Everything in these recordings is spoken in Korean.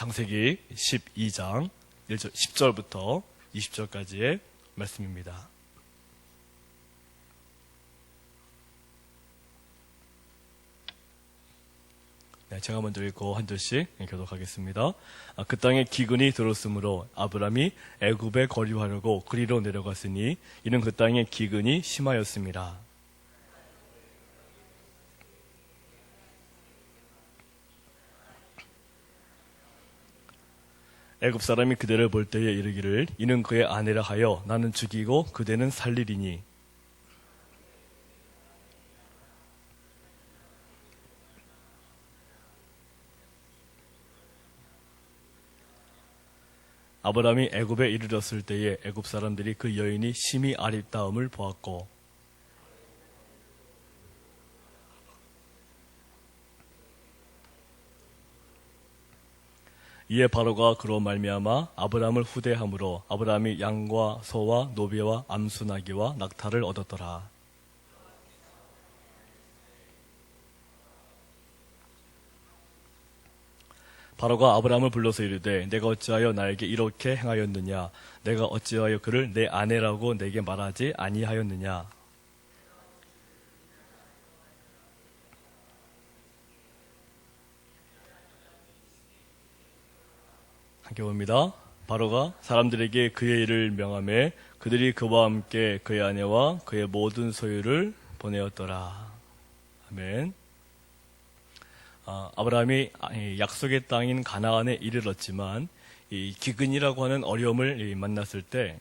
창세기 12장 10절부터 20절까지의 말씀입니다. 네, 제가 먼저 읽고 한 절씩 교독하겠습니다. 그 땅에 기근이 들었으므로 아브람이 애굽에 거류하려고 그리로 내려갔으니 이는 그 땅에 기근이 심하였습니다. 애굽 사람이 그대를 볼 때에 이르기를 이는 그의 아내라 하여 나는 죽이고 그대는 살리리니 아브람이 애굽에 이르렀을 때에 애굽 사람들이 그 여인이 심히 아립다움을 보았고 이에 바로가 그로 말미암아 아브람을 후대함으로 아브람이 양과 소와 노비와 암수나기와 낙타를 얻었더라. 바로가 아브람을 불러서 이르되 내가 어찌하여 나에게 이렇게 행하였느냐 내가 어찌하여 그를 내 아내라고 내게 말하지 아니하였느냐. 함께 봅니다. 바로가 사람들에게 그의 일을 명하매 그들이 그와 함께 그의 아내와 그의 모든 소유를 보내었더라. 아멘. 아브라함이 약속의 땅인 가나안에 이르렀지만 이 기근이라고 하는 어려움을 만났을 때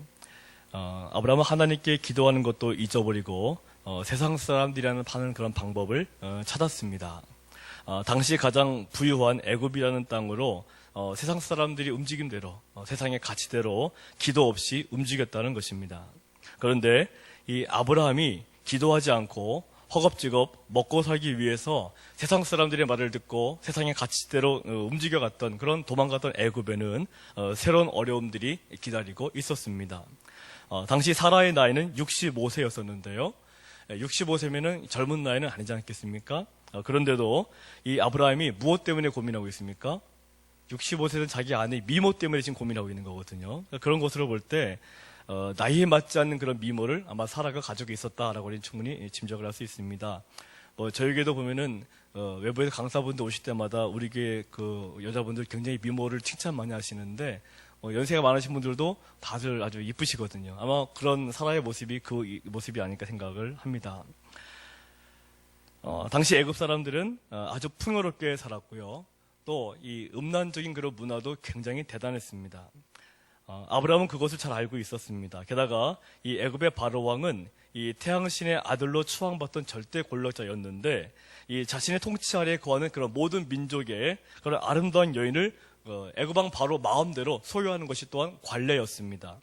아브라함은 하나님께 기도하는 것도 잊어버리고 세상 사람들이라는 파는 그런 방법을 찾았습니다. 당시 가장 부유한 애굽이라는 땅으로 세상 사람들이 움직인 대로 세상의 가치대로 기도 없이 움직였다는 것입니다. 그런데 이 아브라함이 기도하지 않고 허겁지겁 먹고 살기 위해서 세상 사람들의 말을 듣고 세상의 가치대로 움직여갔던 그런 도망갔던 애굽에는 새로운 어려움들이 기다리고 있었습니다. 당시 사라의 나이는 65세였었는데요. 65세면은 젊은 나이는 아니지 않겠습니까? 그런데도 이 아브라함이 무엇 때문에 고민하고 있습니까? 65세는 자기 아내 미모 때문에 지금 고민하고 있는 거거든요. 그런 것으로 볼 때 나이에 맞지 않는 그런 미모를 아마 사라가 가지고 있었다라고 우리는 충분히 짐작을 할 수 있습니다. 저에게도 보면은 외부에서 강사분들 오실 때마다 우리 교회 그 여자분들 굉장히 미모를 칭찬 많이 하시는데 연세가 많으신 분들도 다들 아주 이쁘시거든요. 아마 그런 사라의 모습이 그 모습이 아닐까 생각을 합니다. 당시 애굽 사람들은 아주 풍요롭게 살았고요. 또 이 음란적인 그런 문화도 굉장히 대단했습니다. 아브라함은 그것을 잘 알고 있었습니다. 게다가 이 애굽의 바로 왕은 이 태양신의 아들로 추앙받던 절대 권력자였는데 이 자신의 통치 아래에 거하는 그런 모든 민족의 그런 아름다운 여인을 애굽 왕 바로 마음대로 소유하는 것이 또한 관례였습니다.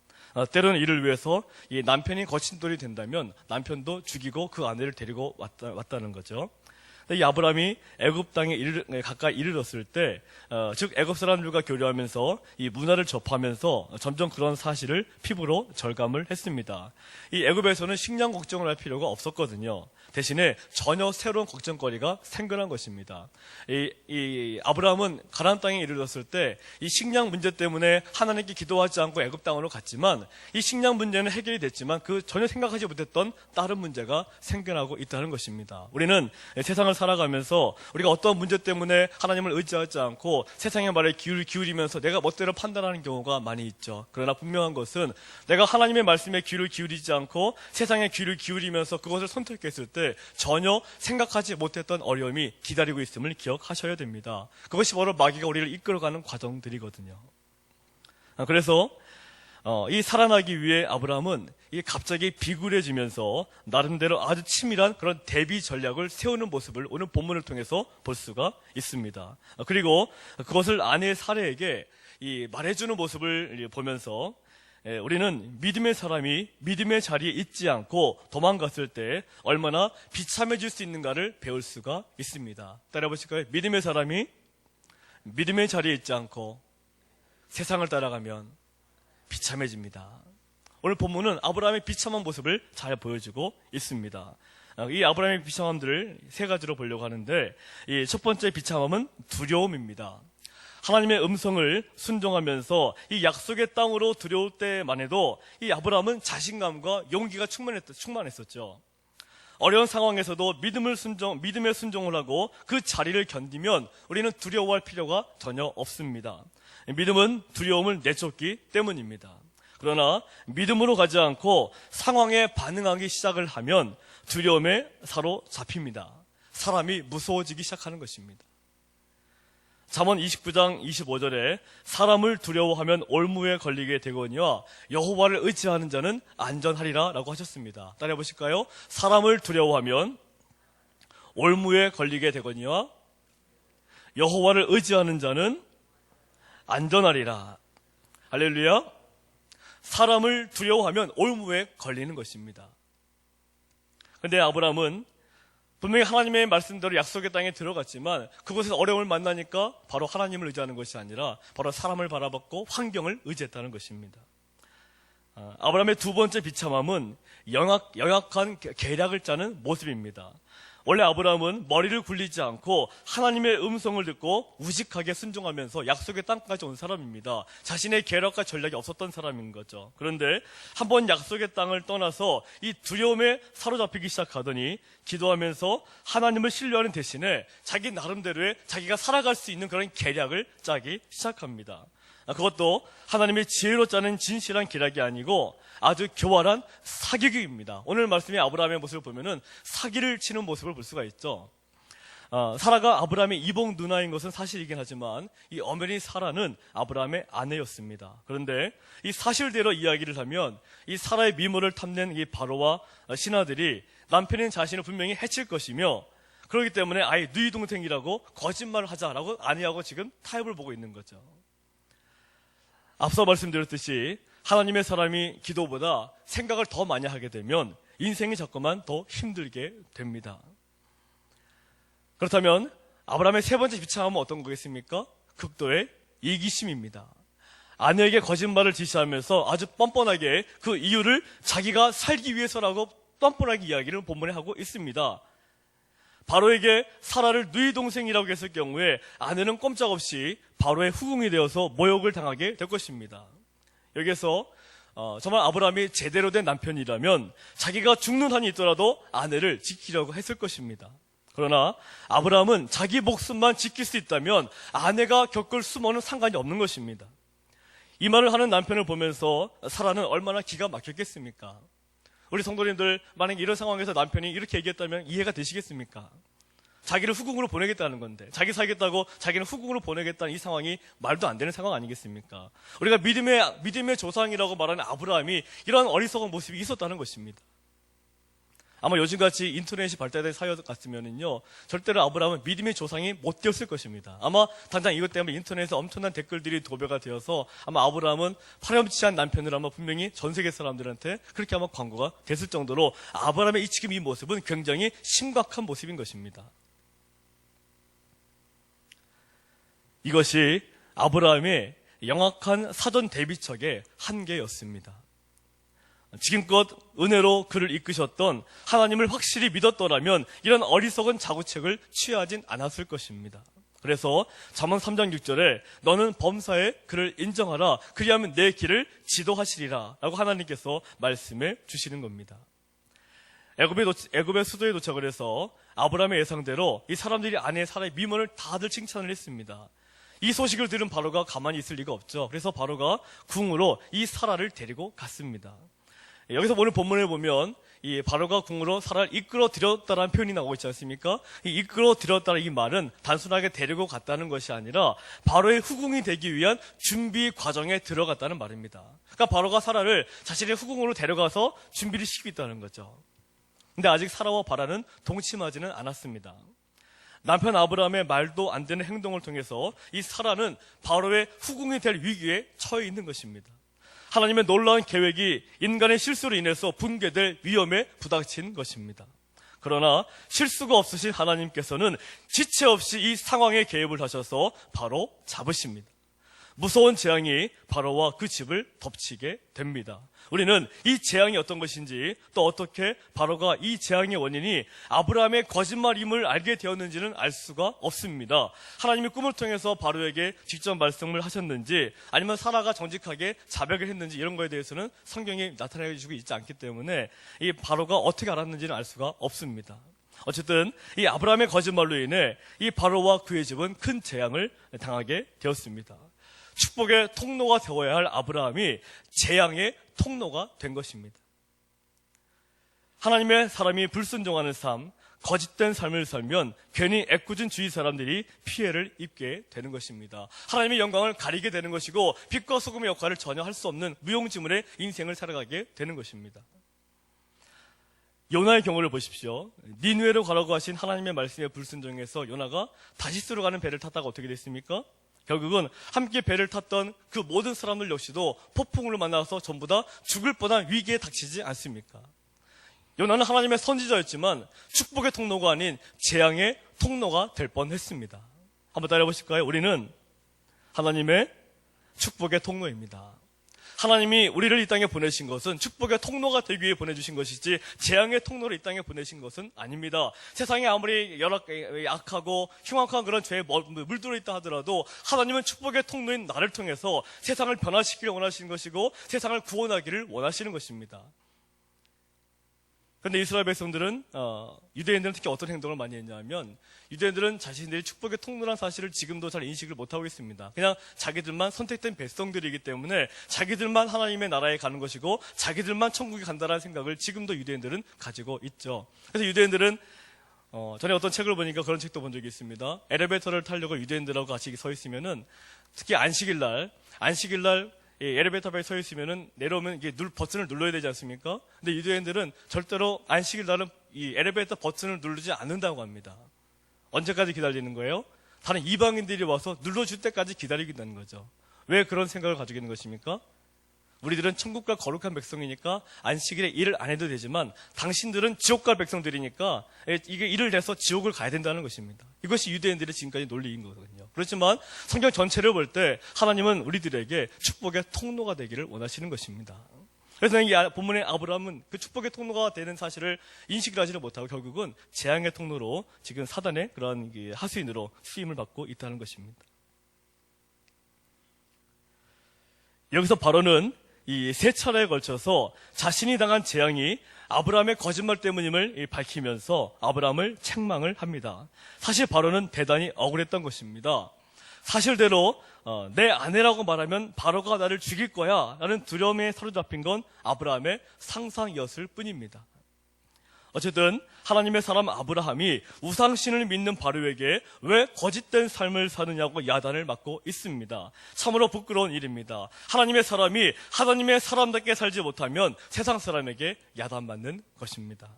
때로는 이를 위해서 이 남편이 거친 돌이 된다면 남편도 죽이고 그 아내를 데리고 왔다는 거죠. 이 아브라함이 애굽 땅에 가까이 이르렀을 때, 즉 애굽 사람들과 교류하면서 이 문화를 접하면서 점점 그런 사실을 피부로 절감을 했습니다. 이 애굽에서는 식량 걱정을 할 필요가 없었거든요. 대신에 전혀 새로운 걱정거리가 생겨난 것입니다. 이 아브라함은 가나안 땅에 이르렀을 때 이 식량 문제 때문에 하나님께 기도하지 않고 애굽 땅으로 갔지만 이 식량 문제는 해결이 됐지만 그 전혀 생각하지 못했던 다른 문제가 생겨나고 있다는 것입니다. 우리는 세상을 살아가면서 우리가 어떤 문제 때문에 하나님을 의지하지 않고 세상의 말에 귀를 기울이면서 내가 멋대로 판단하는 경우가 많이 있죠. 그러나 분명한 것은 내가 하나님의 말씀에 귀를 기울이지 않고 세상에 귀를 기울이면서 그것을 선택했을 때 전혀 생각하지 못했던 어려움이 기다리고 있음을 기억하셔야 됩니다. 그것이 바로 마귀가 우리를 이끌어가는 과정들이거든요. 그래서 이 살아나기 위해 아브라함은 이 갑자기 비굴해지면서 나름대로 아주 치밀한 그런 대비 전략을 세우는 모습을 오늘 본문을 통해서 볼 수가 있습니다. 그리고 그것을 아내 사례에게 이 말해주는 모습을 보면서 우리는 믿음의 사람이 믿음의 자리에 있지 않고 도망갔을 때 얼마나 비참해질 수 있는가를 배울 수가 있습니다. 따라해보실까요? 믿음의 사람이 믿음의 자리에 있지 않고 세상을 따라가면 비참해집니다. 오늘 본문은 아브라함의 비참한 모습을 잘 보여주고 있습니다. 이 아브라함의 비참함들을 세 가지로 보려고 하는데 이 첫 번째 비참함은 두려움입니다. 하나님의 음성을 순종하면서 이 약속의 땅으로 들여올 때만 해도 이 아브라함은 자신감과 용기가 충만했었죠. 어려운 상황에서도 믿음의 순종을 하고 그 자리를 견디면 우리는 두려워할 필요가 전혀 없습니다. 믿음은 두려움을 내쫓기 때문입니다. 그러나 믿음으로 가지 않고 상황에 반응하기 시작을 하면 두려움에 사로잡힙니다. 사람이 무서워지기 시작하는 것입니다. 잠언 29장 25절에 사람을 두려워하면 올무에 걸리게 되거니와 여호와를 의지하는 자는 안전하리라 라고 하셨습니다. 따라해 보실까요? 사람을 두려워하면 올무에 걸리게 되거니와 여호와를 의지하는 자는 안전하리라. 할렐루야. 사람을 두려워하면 올무에 걸리는 것입니다. 그런데 아브라함은 분명히 하나님의 말씀대로 약속의 땅에 들어갔지만 그곳에서 어려움을 만나니까 바로 하나님을 의지하는 것이 아니라 바로 사람을 바라봤고 환경을 의지했다는 것입니다. 아브라함의 두 번째 비참함은 영악한 계략을 짜는 모습입니다. 원래 아브라함은 머리를 굴리지 않고 하나님의 음성을 듣고 우직하게 순종하면서 약속의 땅까지 온 사람입니다. 자신의 계략과 전략이 없었던 사람인 거죠. 그런데 한번 약속의 땅을 떠나서 이 두려움에 사로잡히기 시작하더니 기도하면서 하나님을 신뢰하는 대신에 자기 나름대로의 자기가 살아갈 수 있는 그런 계략을 짜기 시작합니다. 그것도 하나님의 지혜로 짜는 진실한 계략이 아니고 아주 교활한 사기극입니다. 오늘 말씀의 아브라함의 모습을 보면은 사기를 치는 모습을 볼 수가 있죠. 사라가 아브라함의 이복 누나인 것은 사실이긴 하지만 이 어머니 사라는 아브라함의 아내였습니다. 그런데 이 사실대로 이야기를 하면 이 사라의 미모를 탐낸 이 바로와 신하들이 남편인 자신을 분명히 해칠 것이며 그렇기 때문에 아예 누이 동생이라고 거짓말을 하자라고 아내하고 지금 타협을 보고 있는 거죠. 앞서 말씀드렸듯이 하나님의 사람이 기도보다 생각을 더 많이 하게 되면 인생이 자꾸만 더 힘들게 됩니다. 그렇다면 아브라함의 세 번째 비참함은 어떤 거겠습니까? 극도의 이기심입니다. 아내에게 거짓말을 지시하면서 아주 뻔뻔하게 그 이유를 자기가 살기 위해서라고 뻔뻔하게 이야기를 본문에 하고 있습니다. 바로에게 사라를 누이 동생이라고 했을 경우에 아내는 꼼짝없이 바로의 후궁이 되어서 모욕을 당하게 될 것입니다. 여기에서 정말 아브라함이 제대로 된 남편이라면 자기가 죽는 한이 있더라도 아내를 지키려고 했을 것입니다. 그러나 아브라함은 자기 목숨만 지킬 수 있다면 아내가 겪을 수모는 상관이 없는 것입니다. 이 말을 하는 남편을 보면서 사라는 얼마나 기가 막혔겠습니까? 우리 성도님들 만약에 이런 상황에서 남편이 이렇게 얘기했다면 이해가 되시겠습니까? 자기를 후궁으로 보내겠다는 건데 자기 살겠다고 자기는 후궁으로 보내겠다는 이 상황이 말도 안 되는 상황 아니겠습니까? 우리가 믿음의 조상이라고 말하는 아브라함이 이러한 어리석은 모습이 있었다는 것입니다. 아마 요즘같이 인터넷이 발달된 사회 같으면요 절대로 아브라함은 믿음의 조상이 못 되었을 것입니다. 아마 당장 이것 때문에 인터넷에 엄청난 댓글들이 도배가 되어서 아마 아브라함은 파렴치한 남편을 아마 분명히 전 세계 사람들한테 그렇게 아마 광고가 됐을 정도로 아브라함의 지금 이 모습은 굉장히 심각한 모습인 것입니다. 이것이 아브라함의 영악한 사전 대비책의 한계였습니다. 지금껏 은혜로 그를 이끄셨던 하나님을 확실히 믿었더라면 이런 어리석은 자구책을 취하진 않았을 것입니다. 그래서 잠언 3장 6절에 너는 범사에 그를 인정하라 그리하면 내 길을 지도하시리라 라고 하나님께서 말씀해 주시는 겁니다. 애굽의 수도에 도착을 해서 아브라함의 예상대로 이 사람들이 아내 사라의 미모를 다들 칭찬을 했습니다. 이 소식을 들은 바로가 가만히 있을 리가 없죠. 그래서 바로가 궁으로 이 사라를 데리고 갔습니다. 여기서 오늘 본문에 보면 이 바로가 궁으로 사라를 이끌어 들였다라는 표현이 나오고 있지 않습니까? 이 이끌어 들였다는 이 말은 단순하게 데리고 갔다는 것이 아니라 바로의 후궁이 되기 위한 준비 과정에 들어갔다는 말입니다. 그러니까 바로가 사라를 자신의 후궁으로 데려가서 준비를 시키고 있다는 거죠. 근데 아직 사라와 바라는 동침하지는 않았습니다. 남편 아브라함의 말도 안 되는 행동을 통해서 이 사라는 바로의 후궁이 될 위기에 처해 있는 것입니다. 하나님의 놀라운 계획이 인간의 실수로 인해서 붕괴될 위험에 부닥친 것입니다. 그러나 실수가 없으신 하나님께서는 지체 없이 이 상황에 개입을 하셔서 바로 잡으십니다. 무서운 재앙이 바로와 그 집을 덮치게 됩니다. 우리는 이 재앙이 어떤 것인지, 또 어떻게 바로가 이 재앙의 원인이 아브라함의 거짓말임을 알게 되었는지는 알 수가 없습니다. 하나님이 꿈을 통해서 바로에게 직접 말씀을 하셨는지, 아니면 사라가 정직하게 자백을 했는지, 이런 거에 대해서는 성경에 나타내주고 있지 않기 때문에 이 바로가 어떻게 알았는지는 알 수가 없습니다. 어쨌든 이 아브라함의 거짓말로 인해 이 바로와 그의 집은 큰 재앙을 당하게 되었습니다. 축복의 통로가 되어야 할 아브라함이 재앙의 통로가 된 것입니다. 하나님의 사람이 불순종하는 삶, 거짓된 삶을 살면 괜히 애꿎은 주위 사람들이 피해를 입게 되는 것입니다. 하나님의 영광을 가리게 되는 것이고 빛과 소금의 역할을 전혀 할 수 없는 무용지물의 인생을 살아가게 되는 것입니다. 요나의 경우를 보십시오. 니느웨로 가라고 하신 하나님의 말씀에 불순종해서 요나가 다시스로 가는 배를 탔다가 어떻게 됐습니까? 결국은 함께 배를 탔던 그 모든 사람들 역시도 폭풍으로 만나서 전부 다 죽을 뻔한 위기에 닥치지 않습니까? 요나는 하나님의 선지자였지만 축복의 통로가 아닌 재앙의 통로가 될 뻔했습니다. 한번 따라해 보실까요? 우리는 하나님의 축복의 통로입니다. 하나님이 우리를 이 땅에 보내신 것은 축복의 통로가 되기 위해 보내주신 것이지 재앙의 통로로 이 땅에 보내신 것은 아닙니다. 세상에 아무리 약하고 흉악한 그런 죄에 물들어 있다 하더라도 하나님은 축복의 통로인 나를 통해서 세상을 변화시키길 원하시는 것이고 세상을 구원하기를 원하시는 것입니다. 그런데 이스라엘 백성들은 유대인들은 특히 어떤 행동을 많이 했냐면 유대인들은 자신들이 축복의 통로란 사실을 지금도 잘 인식을 못하고 있습니다. 그냥 자기들만 선택된 백성들이기 때문에 자기들만 하나님의 나라에 가는 것이고 자기들만 천국에 간다는 생각을 지금도 유대인들은 가지고 있죠. 그래서 유대인들은 전에 어떤 책을 보니까 그런 책도 본 적이 있습니다. 엘리베이터를 타려고 유대인들하고 같이 서 있으면은 특히 안식일날 엘리베이터에 서 있으면은 내려오면 이게 버튼을 눌러야 되지 않습니까? 근데 유대인들은 절대로 안식일 날은 이 엘리베이터 버튼을 누르지 않는다고 합니다. 언제까지 기다리는 거예요? 다른 이방인들이 와서 눌러줄 때까지 기다리겠다는 거죠. 왜 그런 생각을 가지고 있는 것입니까? 우리들은 천국과 거룩한 백성이니까 안식일에 일을 안 해도 되지만 당신들은 지옥 갈 백성들이니까 이게 일을 해서 지옥을 가야 된다는 것입니다. 이것이 유대인들의 지금까지 논리인 거거든요. 그렇지만 성경 전체를 볼 때 하나님은 우리들에게 축복의 통로가 되기를 원하시는 것입니다. 그래서 이 본문의 아브라함은 그 축복의 통로가 되는 사실을 인식을 하지를 못하고 결국은 재앙의 통로로 지금 사단의 그런 하수인으로 쓰임을 받고 있다는 것입니다. 여기서 바로는 이 세 차례에 걸쳐서 자신이 당한 재앙이 아브라함의 거짓말 때문임을 밝히면서 아브라함을 책망을 합니다. 사실 바로는 대단히 억울했던 것입니다. 사실대로 내 아내라고 말하면 바로가 나를 죽일 거야 라는 두려움에 사로잡힌 건 아브라함의 상상이었을 뿐입니다. 어쨌든 하나님의 사람 아브라함이 우상신을 믿는 바로에게 왜 거짓된 삶을 사느냐고 야단을 맞고 있습니다. 참으로 부끄러운 일입니다. 하나님의 사람이 하나님의 사람답게 살지 못하면 세상 사람에게 야단맞는 것입니다.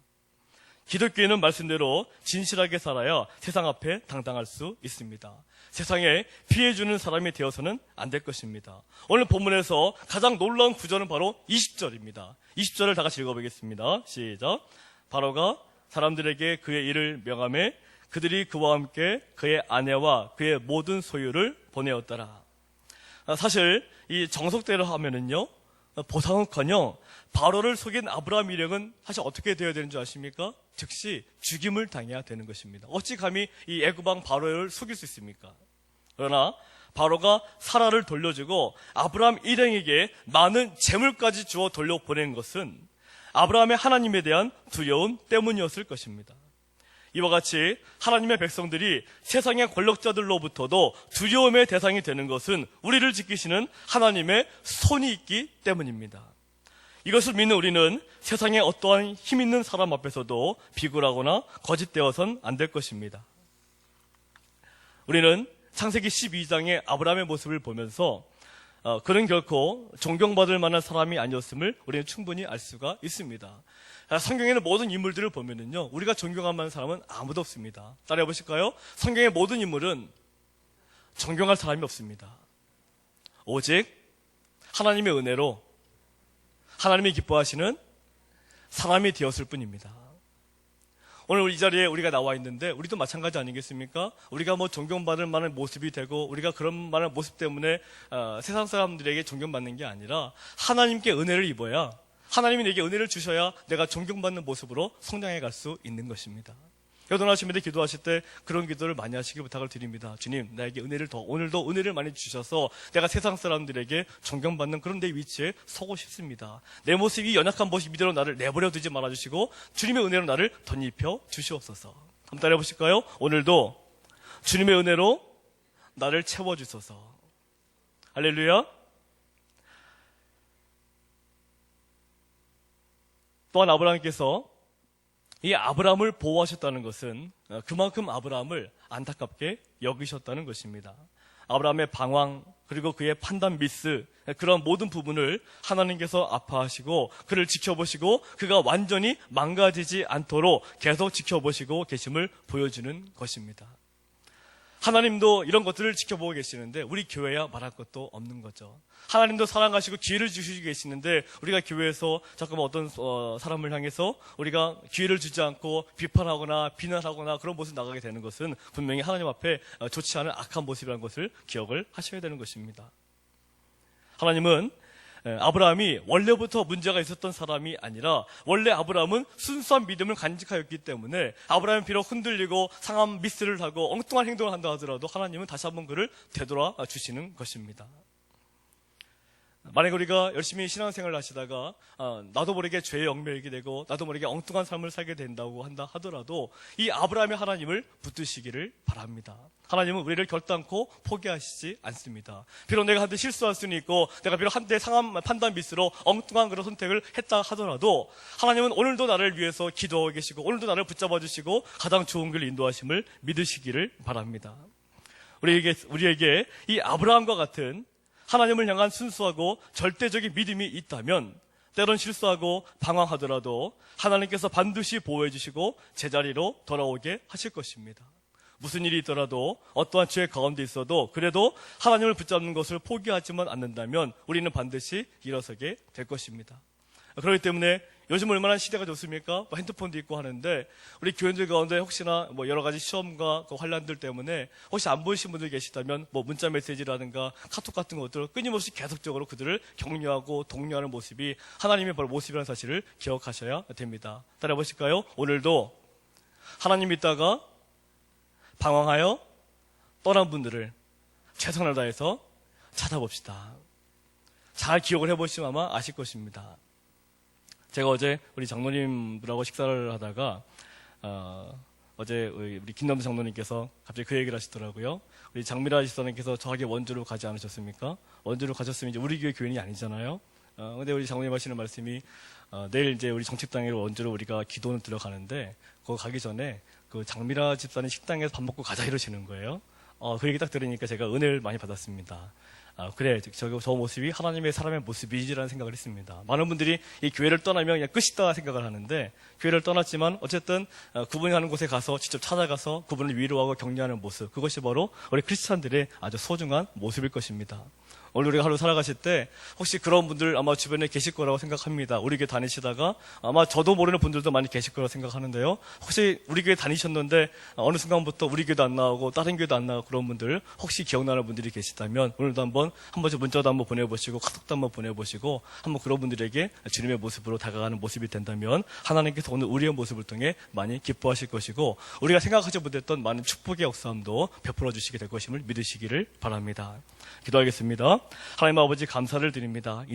기독교인은 말씀대로 진실하게 살아야 세상 앞에 당당할 수 있습니다. 세상에 피해주는 사람이 되어서는 안 될 것입니다. 오늘 본문에서 가장 놀라운 구절은 바로 20절입니다. 20절을 다 같이 읽어보겠습니다. 시작. 바로가 사람들에게 그의 일을 명하매 그들이 그와 함께 그의 아내와 그의 모든 소유를 보내었더라. 사실 이 정석대로 하면은요, 보상은커녕 바로를 속인 아브라함 일행은 사실 어떻게 되어야 되는 줄 아십니까? 즉시 죽임을 당해야 되는 것입니다. 어찌 감히 이 애굽 왕 바로를 속일 수 있습니까? 그러나 바로가 사라를 돌려주고 아브라함 일행에게 많은 재물까지 주어 돌려보낸 것은 아브라함의 하나님에 대한 두려움 때문이었을 것입니다. 이와 같이 하나님의 백성들이 세상의 권력자들로부터도 두려움의 대상이 되는 것은 우리를 지키시는 하나님의 손이 있기 때문입니다. 이것을 믿는 우리는 세상의 어떠한 힘 있는 사람 앞에서도 비굴하거나 거짓되어선 안 될 것입니다. 우리는 창세기 12장의 아브라함의 모습을 보면서 그는 결코 존경받을 만한 사람이 아니었음을 우리는 충분히 알 수가 있습니다. 성경에는 모든 인물들을 보면은요, 우리가 존경할 만한 사람은 아무도 없습니다. 따라해 보실까요? 성경의 모든 인물은 존경할 사람이 없습니다. 오직 하나님의 은혜로 하나님이 기뻐하시는 사람이 되었을 뿐입니다. 오늘 이 자리에 우리가 나와 있는데 우리도 마찬가지 아니겠습니까? 우리가 뭐 존경받을 만한 모습이 되고 우리가 그런 만한 모습 때문에 세상 사람들에게 존경받는 게 아니라 하나님께 은혜를 입어야, 하나님이 내게 은혜를 주셔야 내가 존경받는 모습으로 성장해 갈 수 있는 것입니다. 여동하시면서 기도하실 때 그런 기도를 많이 하시길 부탁을 드립니다. 주님, 나에게 은혜를 오늘도 은혜를 많이 주셔서 내가 세상 사람들에게 존경받는 그런 내 위치에 서고 싶습니다. 내 모습이 연약한 모습 이대로 나를 내버려 두지 말아주시고 주님의 은혜로 나를 덧입혀 주시옵소서. 한번 따라해 보실까요? 오늘도 주님의 은혜로 나를 채워주소서. 할렐루야. 또한 아브라함께서 이 아브라함을 보호하셨다는 것은 그만큼 아브라함을 안타깝게 여기셨다는 것입니다. 아브라함의 방황, 그리고 그의 판단 미스, 그런 모든 부분을 하나님께서 아파하시고 그를 지켜보시고 그가 완전히 망가지지 않도록 계속 지켜보시고 계심을 보여주는 것입니다. 하나님도 이런 것들을 지켜보고 계시는데 우리 교회야 말할 것도 없는 거죠. 하나님도 사랑하시고 기회를 주시고 계시는데 우리가 교회에서 잠깐만 어떤 사람을 향해서 우리가 기회를 주지 않고 비판하거나 비난하거나 그런 모습 나가게 되는 것은 분명히 하나님 앞에 좋지 않은 악한 모습이라는 것을 기억을 하셔야 되는 것입니다. 하나님은 아브라함이 원래부터 문제가 있었던 사람이 아니라 원래 아브라함은 순수한 믿음을 간직하였기 때문에 아브라함이 비록 흔들리고 상한 미스를 하고 엉뚱한 행동을 한다 하더라도 하나님은 다시 한번 그를 되돌아 주시는 것입니다. 만약 우리가 열심히 신앙생활을 하시다가 나도 모르게 죄에 얽매이게 되고 나도 모르게 엉뚱한 삶을 살게 된다고 한다 하더라도 이 아브라함의 하나님을 붙드시기를 바랍니다. 하나님은 우리를 결단코 포기하시지 않습니다. 비록 내가 한때 실수할 수는 있고 내가 비록 한때 상한 판단 미스로 엉뚱한 그런 선택을 했다 하더라도 하나님은 오늘도 나를 위해서 기도하고 계시고 오늘도 나를 붙잡아 주시고 가장 좋은 길 인도하심을 믿으시기를 바랍니다. 우리에게 이 아브라함과 같은 하나님을 향한 순수하고 절대적인 믿음이 있다면 때론 실수하고 방황하더라도 하나님께서 반드시 보호해 주시고 제자리로 돌아오게 하실 것입니다. 무슨 일이 있더라도 어떠한 죄 가운데 있어도 그래도 하나님을 붙잡는 것을 포기하지만 않는다면 우리는 반드시 일어서게 될 것입니다. 그렇기 때문에 요즘 얼마나 시대가 좋습니까? 핸드폰도 있고 하는데 우리 교인들 가운데 혹시나 여러 가지 시험과 그 환란들 때문에 혹시 안 보이신 분들 계시다면 문자 메시지라든가 카톡 같은 것들을 끊임없이 계속적으로 그들을 격려하고 독려하는 모습이 하나님의 바로 모습이라는 사실을 기억하셔야 됩니다. 따라해 보실까요? 오늘도 하나님 믿다가 방황하여 떠난 분들을 최선을 다해서 찾아봅시다. 잘 기억을 해보시면 아마 아실 것입니다. 제가 어제 우리 장로님들하고 식사를 하다가 어제 우리 김남도 장로님께서 갑자기 그 얘기를 하시더라고요. 우리 장미라 집사님께서 저에게 원주로 가지 않으셨습니까? 원주로 가셨으면 이제 우리 교회 교인이 아니잖아요. 근데 우리 장로님 하시는 말씀이 내일 이제 우리 정책당회로 원주로 우리가 기도는 들어가는데 거기 가기 전에 그 장미라 집사님 식당에서 밥 먹고 가자 이러시는 거예요. 그 얘기 딱 들으니까 제가 은혜를 많이 받았습니다. 그래, 저 모습이 하나님의 사람의 모습이지라는 생각을 했습니다. 많은 분들이 이 교회를 떠나면 그냥 끝이다 생각을 하는데 교회를 떠났지만 어쨌든 그분이 하는 곳에 가서 직접 찾아가서 그분을 위로하고 격려하는 모습, 그것이 바로 우리 크리스찬들의 아주 소중한 모습일 것입니다. 오늘 우리가 하루 살아가실 때 혹시 그런 분들 아마 주변에 계실 거라고 생각합니다. 우리 교회 다니시다가 아마 저도 모르는 분들도 많이 계실 거라고 생각하는데요. 혹시 우리 교회 다니셨는데 어느 순간부터 우리 교회도 안 나오고 다른 교회도 안 나오고 그런 분들 혹시 기억나는 분들이 계시다면 오늘도 한 번씩 문자도 한번 보내보시고 카톡도 한번 보내보시고 한번 그런 분들에게 주님의 모습으로 다가가는 모습이 된다면 하나님께서 오늘 우리의 모습을 통해 많이 기뻐하실 것이고 우리가 생각하지 못했던 많은 축복의 역사함도 베풀어 주시게 될 것임을 믿으시기를 바랍니다. 기도하겠습니다. 하나님 아버지 감사를 드립니다.